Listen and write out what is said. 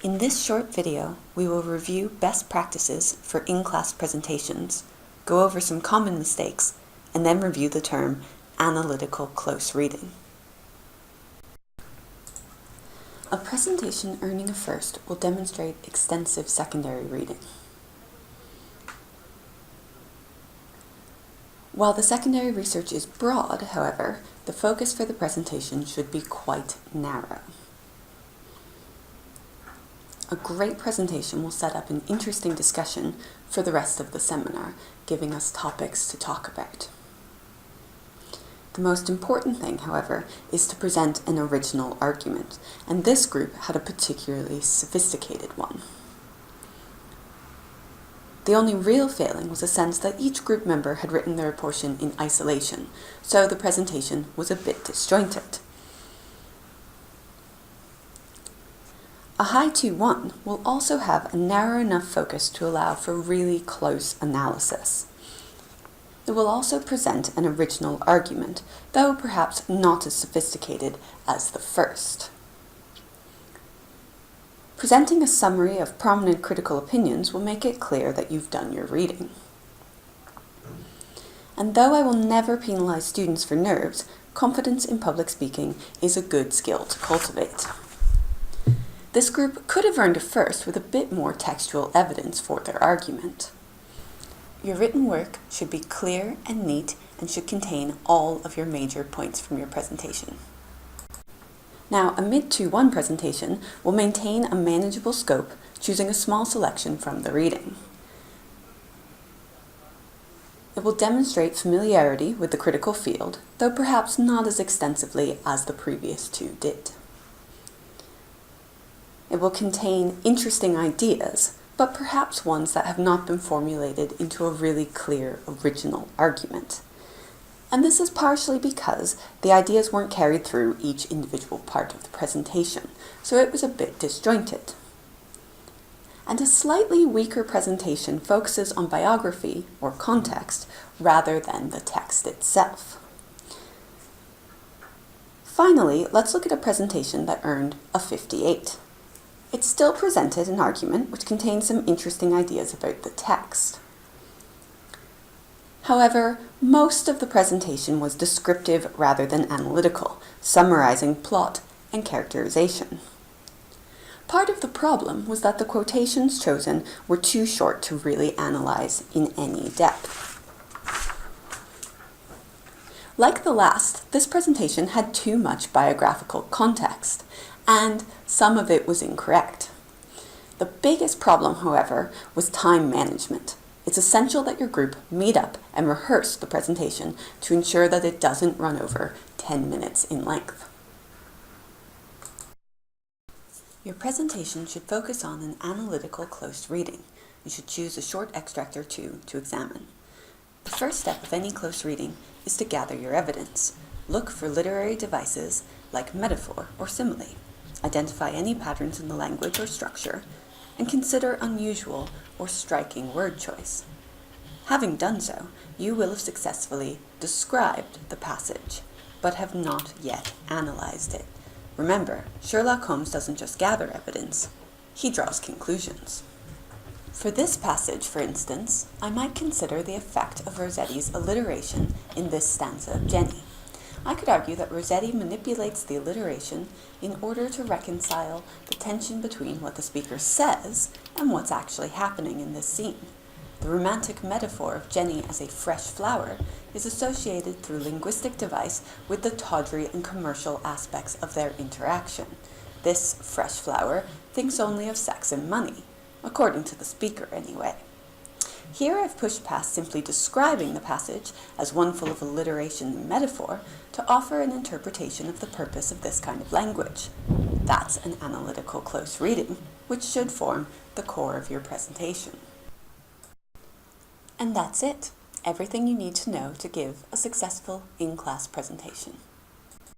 In this short video, we will review best practices for in-class presentations, go over some common mistakes, and then review the term analytical close reading. A presentation earning a first will demonstrate extensive secondary reading. While the secondary research is broad, however, the focus for the presentation should be quite narrow. A great presentation will set up an interesting discussion for the rest of the seminar, giving us topics to talk about. The most important thing, however, is to present an original argument, and this group had a particularly sophisticated one. The only real failing was a sense that each group member had written their portion in isolation, so the presentation was a bit disjointed. A high 2-1 will also have a narrow enough focus to allow for really close analysis. It will also present an original argument, though perhaps not as sophisticated as the first. Presenting a summary of prominent critical opinions will make it clear that you've done your reading. And though I will never penalize students for nerves, confidence in public speaking is a good skill to cultivate. This group could have earned a first with a bit more textual evidence for their argument. Your written work should be clear and neat and should contain all of your major points from your presentation. Now, a mid 2-1 presentation will maintain a manageable scope, choosing a small selection from the reading. It will demonstrate familiarity with the critical field, though perhaps not as extensively as the previous two did. It will contain interesting ideas, but perhaps ones that have not been formulated into a really clear original argument. And this is partially because the ideas weren't carried through each individual part of the presentation, so it was a bit disjointed. And a slightly weaker presentation focuses on biography or context rather than the text itself. Finally, let's look at a presentation that earned a 58. It still presented an argument which contained some interesting ideas about the text. However, most of the presentation was descriptive rather than analytical, summarizing plot and characterization. Part of the problem was that the quotations chosen were too short to really analyze in any depth. Like the last, this presentation had too much biographical context, and some of it was incorrect. The biggest problem, however, was time management. It's essential that your group meet up and rehearse the presentation to ensure that it doesn't run over 10 minutes in length. Your presentation should focus on an analytical close reading. You should choose a short extract or two to examine. The first step of any close reading is to gather your evidence. Look for literary devices like metaphor or simile. Identify any patterns in the language or structure, and consider unusual or striking word choice. Having done so, you will have successfully described the passage, but have not yet analyzed it. Remember, Sherlock Holmes doesn't just gather evidence, he draws conclusions. For this passage, for instance, I might consider the effect of Rossetti's alliteration in this stanza of Jenny. I could argue that Rossetti manipulates the alliteration in order to reconcile the tension between what the speaker says and what's actually happening in this scene. The romantic metaphor of Jenny as a fresh flower is associated through linguistic device with the tawdry and commercial aspects of their interaction. This fresh flower thinks only of sex and money, according to the speaker anyway. Here I've pushed past simply describing the passage as one full of alliteration and metaphor to offer an interpretation of the purpose of this kind of language. That's an analytical close reading, which should form the core of your presentation. And that's it. Everything you need to know to give a successful in-class presentation.